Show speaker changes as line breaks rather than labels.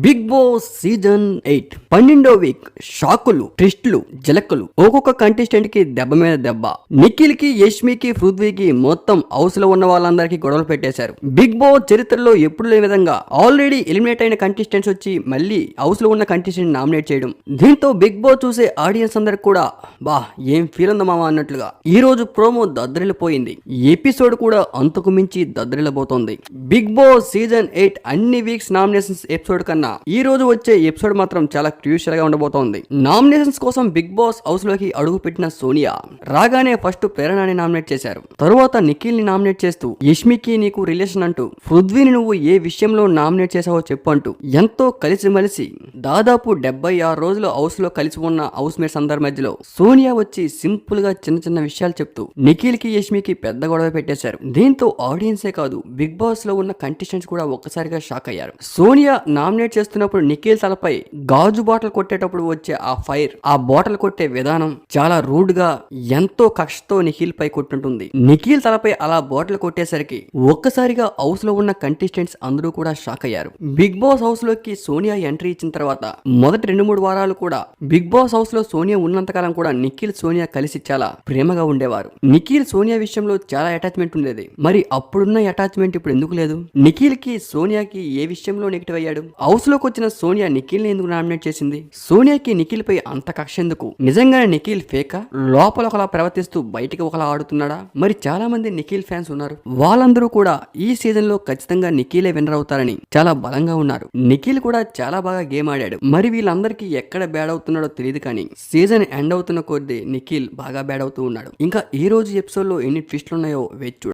Big boss season 8 12వ week షాకులు ట్విస్టులు జలక్కులు ఒక్కొక్క contestant కి దెబ్బ మీద దెబ్బ. నిఖిల్ కి యష్మికి పృథ్వీకి మొత్తం హౌస్ లో ఉన్న వాళ్ళందరికీ గొడవలు పెట్టేశారు. బిగ్ బాస్ చరిత్రలో ఎప్పుడు లేని విధంగా ఆల్రెడీ ఎలిమినేట్ అయిన కంటెస్టెంట్స్ వచ్చి మళ్ళీ హౌస్ లో ఉన్న కంటెస్టెంట్ నామినేట్ చేయడం, దీంతో బిగ్ బాస్ చూసే ఆడియన్స్ అందరికి కూడా బా ఏం ఫీల్ ఉందా మామ అన్నట్లుగా ఈ రోజు ప్రోమో దద్దరిల్లిపోయింది. ఎపిసోడ్ కూడా అంతకు మించి దద్దరిల్లబోతోంది. బిగ్ బాస్ సీజన్ 8 అన్ని వీక్స్ నామినేషన్స్ ఎపిసోడ్ కన్నా ఈ రోజు వచ్చే ఎపిసోడ్ మాత్రం చాలా క్రూషియల్ గా ఉండబోతోంది. నామినేషన్స్ కోసం బిగ్ బాస్ హౌస్ లోకి అడుగు పెట్టిన సోనియా రాగానే ఫస్ట్ ప్రేరణని నామినేట్ చేశారు. తరువాత నిఖిల్ ని నామినేట్ చేస్తూ యష్మికి నీకు రిలేషన్ అంటూ, పృథ్వీని నువ్వు ఏ విషయంలో నామినేట్ చేసావో చెప్పు అంటూ ఎంతో కలిసిమెలిసి దాదాపు 76 రోజులు హౌస్ లో కలిసి ఉన్న హౌస్ మేట్స్ అందరి మధ్యలో సోనియా వచ్చి సింపుల్ గా చిన్న చిన్న విషయాలు చెప్తూ నిఖిల్ కి యష్మికి పెద్ద గొడవ పెట్టేశారు. దీంతో ఆడియన్సే కాదు బిగ్ బాస్ లో ఉన్న కంటెస్టెంట్స్ కూడా ఒక్కసారిగా షాక్ అయ్యారు. సోనియా నామినేట్ చేస్తున్నప్పుడు నిఖిల్ తలపై గాజు బాటిల్ కొట్టేటప్పుడు వచ్చే ఆ ఫైర్, ఆ బాటిల్ కొట్టే విధానం చాలా రూడ్ గా ఎంతో కక్షతో నిఖిల్ పై కొట్టుంటుంది. నిఖిల్ తలపై అలా బాటిల్ కొట్టేసరికి ఒక్కసారిగా హౌస్ లో ఉన్న కంటెస్టెంట్స్ అందరూ కూడా షాక్ అయ్యారు. బిగ్ బాస్ హౌస్ లోకి సోనియా ఎంట్రీ ఇచ్చిన తర్వాత మొదటి 2-3 వారాలు కూడా బిగ్ బాస్ హౌస్ లో సోనియా ఉన్నంతకాలం కూడా నిఖిల్ సోనియా కలిసి చాలా ప్రేమగా ఉండేవారు. నిఖిల్ సోనియా విషయంలో చాలా అటాచ్మెంట్ ఉండేది. మరి అప్పుడున్న అటాచ్మెంట్ ఇప్పుడు ఎందుకు లేదు? నిఖిల్ కి సోనియాకి ఏ విషయంలో నెగిటివ్ అయ్యాడు? హౌస్ లోకి వచ్చిన సోనియా నిఖిల్ ని ఎందుకు నామినేట్ చేసింది? సోనియాకి నిఖిల్ పై అంత కక్ష ఎందుకు? నిజంగానే నిఖిల్ ఫేకా? లోపల ఒకలా ప్రవర్తిస్తూ బయటికి ఒకలా ఆడుతున్నాడా? మరి చాలా మంది నిఖిల్ ఫ్యాన్స్ ఉన్నారు. వాళ్ళందరూ కూడా ఈ సీజన్ లో ఖచ్చితంగా నిఖిలే విన్నర్ అవుతారని చాలా బలంగా ఉన్నారు. నిఖిల్ కూడా చాలా బాగా గేమ్ ఆడాడు. మరి వీళ్ళందరికీ ఎక్కడ బ్యాడ్ అవుతున్నాడో తెలియదు, కానీ సీజన్ ఎండ్ అవుతున్న కొద్దీ నిఖిల్ బాగా బ్యాడ్ అవుతూ ఉన్నాడు. ఇంకా ఈ రోజు ఎపిసోడ్ లో ఎన్ని ట్విస్టులు ఉన్నాయో వేచి